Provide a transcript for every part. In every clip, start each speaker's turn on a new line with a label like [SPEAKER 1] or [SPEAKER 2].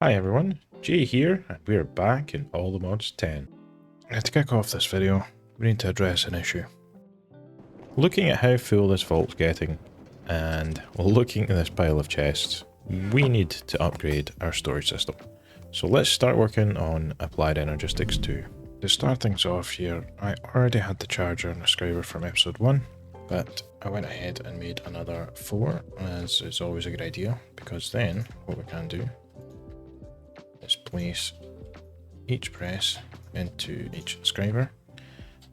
[SPEAKER 1] Hi everyone, Jay here, and we're back in All the Mods 10. Now to kick off this video, we need to address an issue. Looking at how full this vault's getting, and looking at this pile of chests, we need to upgrade our storage system. So let's start working on Applied Energistics 2. To start things off here, I already had the charger and inscriber from episode 1, but I went ahead and made another 4, as is always a good idea, because then what we can do is place each press into each inscriber,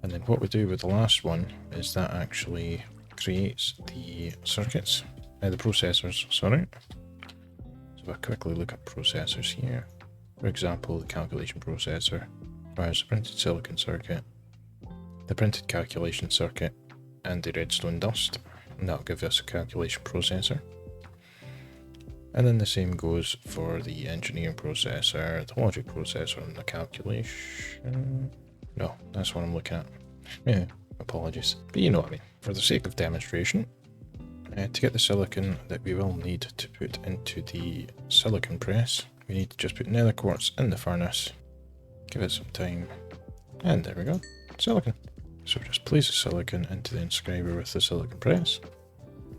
[SPEAKER 1] and then what we do with the last one is that actually creates the circuits, the processors, sorry. So if I quickly look at processors here, for example, the calculation processor requires a printed silicon circuit, the printed calculation circuit, and the redstone dust, and that'll give us a calculation processor. And then the same goes for the engineering processor, the logic processor, and the calculation. No, that's what I'm looking at. Yeah, apologies. But you know what I mean. For the sake of demonstration, to get the silicon that we will need to put into the silicon press, we need to just put nether quartz in the furnace, give it some time, and there we go, silicon. So just place the silicon into the inscriber with the silicon press,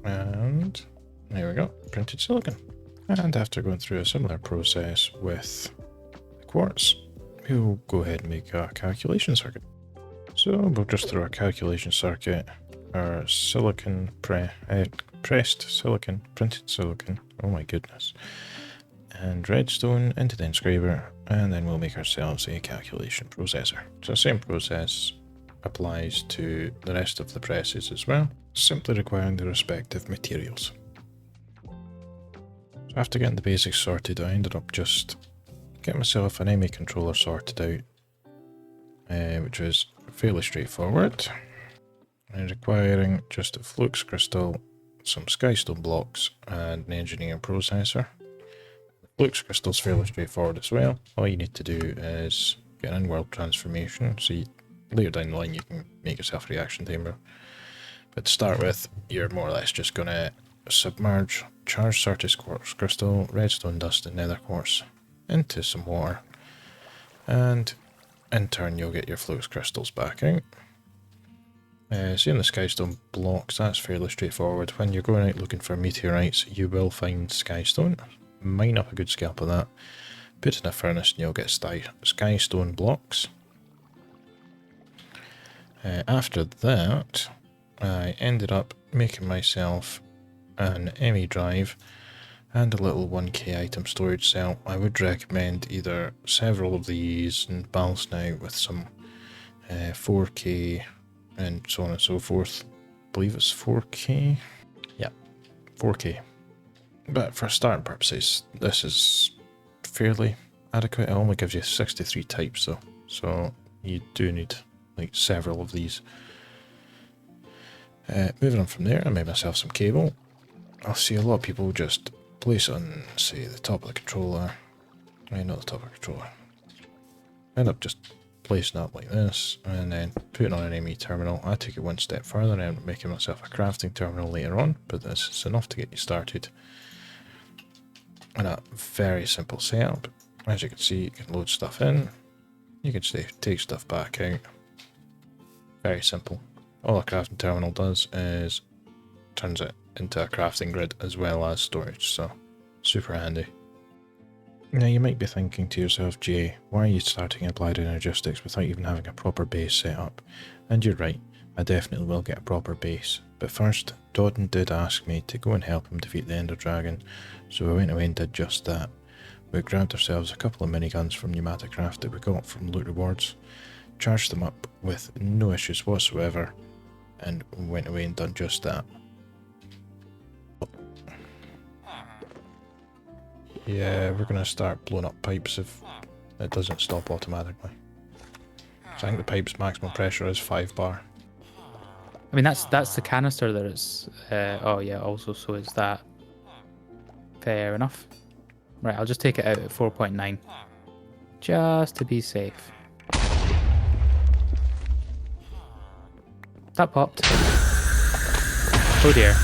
[SPEAKER 1] and there we go, printed silicon. And after going through a similar process with the quartz, we'll go ahead and make a calculation circuit. So we'll just throw a calculation circuit, our silicon pressed silicon, printed silicon, oh my goodness, and redstone into the inscriber, and then we'll make ourselves a calculation processor. So the same process applies to the rest of the presses as well, simply requiring the respective materials. After getting the basics sorted, I ended up just getting myself an MA controller sorted out, which was fairly straightforward, and requiring just a flux crystal, some skystone blocks, and an engineering processor. The flux crystal is fairly straightforward as well. All you need to do is get an in-world transformation, so later down the line you can make yourself a reaction timer. But to start with, you're more or less just going to submerge charged Certus quartz crystal, redstone dust, and nether quartz into some water, and in turn you'll get your flux crystals back out. Seeing the skystone blocks, that's fairly straightforward. When you're going out looking for meteorites, you will find skystone. Mine up a good scalp of that, put in a furnace, and you'll get skystone blocks. After that, I ended up making myself an ME drive and a little 1k item storage cell. I would recommend either several of these and balancing out with some 4k and so on and so forth. I believe it's 4k. Yeah, 4k. But for starting purposes, this is fairly adequate. It only gives you 63 types though, so you do need like several of these. Moving on from there, I made myself some cable. I'll see a lot of people just place it on, say, the top of the controller. Right, not the top of the controller. End up just placing it like this, and then putting on an ME terminal. I took it one step further and ended up making myself a crafting terminal later on, but this is enough to get you started. And a very simple setup. As you can see, you can load stuff in. You can take stuff back out. Very simple. All a crafting terminal does is turns it into a crafting grid as well as storage, so super handy. Now you might be thinking to yourself, Jay, why are you starting Applied Energistics without even having a proper base set up? And you're right, I definitely will get a proper base. But first, Dodden did ask me to go and help him defeat the Ender Dragon, so I went away and did just that. We grabbed ourselves a couple of miniguns from Pneumaticraft that we got from loot rewards, charged them up with no issues whatsoever, and went away and done just that. Yeah, we're going to start blowing up pipes if it doesn't stop automatically. So I think the pipe's maximum pressure is 5 bar.
[SPEAKER 2] I mean, that's the canister that it's... oh yeah, also, so is that... Fair enough. Right, I'll just take it out at 4.9. Just to be safe. That popped. Oh dear.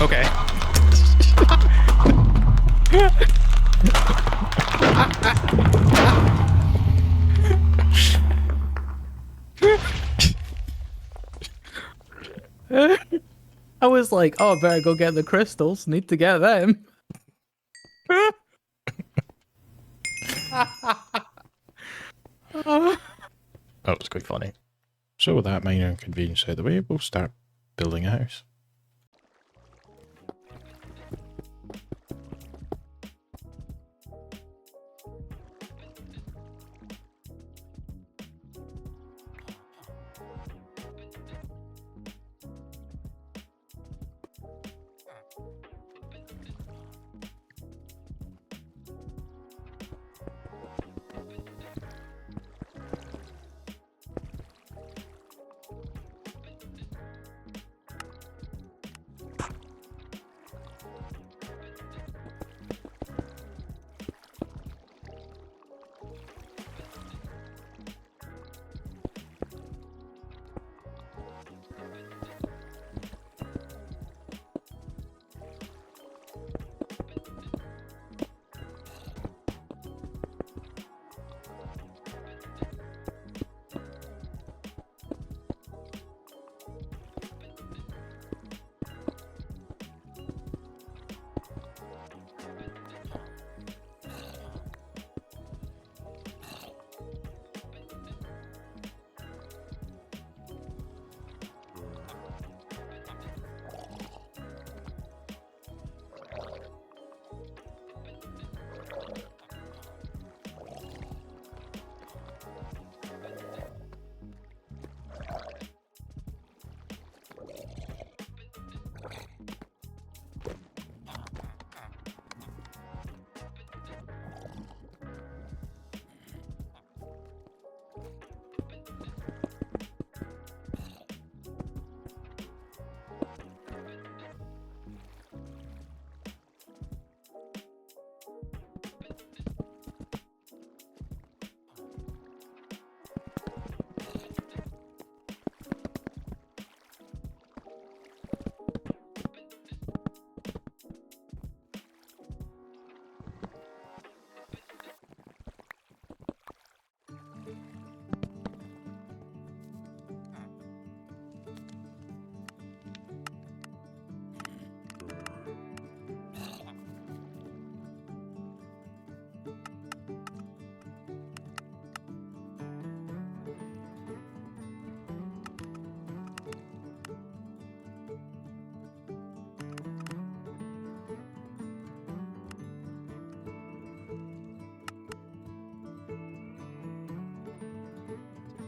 [SPEAKER 2] Okay. I was like, oh, I better go get the crystals. Need to get them.
[SPEAKER 1] That was quite funny. So with that minor inconvenience out of the way, we'll start building a house.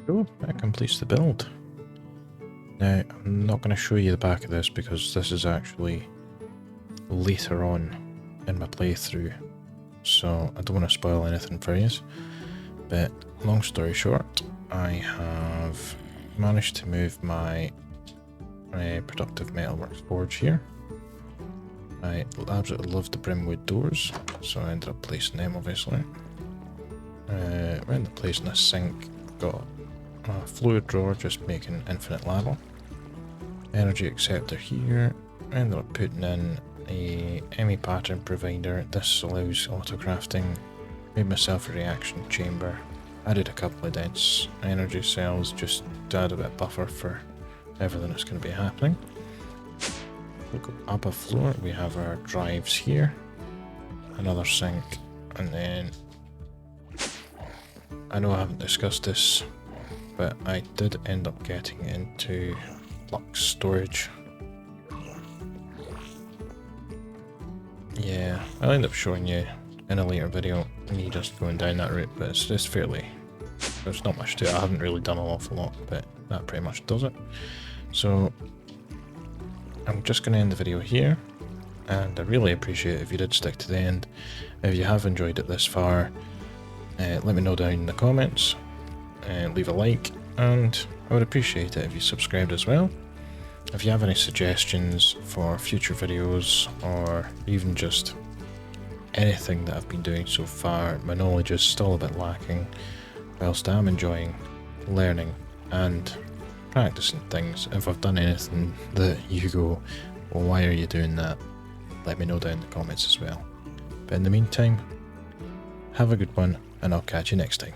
[SPEAKER 1] Cool, that completes the build. Now, I'm not going to show you the back of this because this is actually later on in my playthrough, so I don't want to spoil anything for you. But long story short, I have managed to move my productive metalworks forge here. I absolutely love the Brimwood doors, so I ended up placing them obviously. We ended up placing a sink, got a fluid drawer just making infinite lava. Energy acceptor here. I ended up putting in a ME pattern provider. This allows auto crafting. Made myself a reaction chamber. Added a couple of dense energy cells just to add a bit of buffer for everything that's going to be happening. Look up a floor, we have our drives here. Another sink, and then I know I haven't discussed this, but I did end up getting into flux storage. Yeah, I'll end up showing you in a later video me just going down that route, but it's just fairly, there's not much to it. I haven't really done an awful lot, but that pretty much does it. So I'm just going to end the video here, and I really appreciate it if you did stick to the end. If you have enjoyed it this far, let me know down in the comments, leave a like, and I would appreciate it if you subscribed as well. If you have any suggestions for future videos, or even just anything that I've been doing so far, my knowledge is still a bit lacking, whilst I'm enjoying learning and practicing things. If I've done anything that you go, Well, why are you doing that? Let me know down in the comments as well. But in the meantime, have a good one, and I'll catch you next time.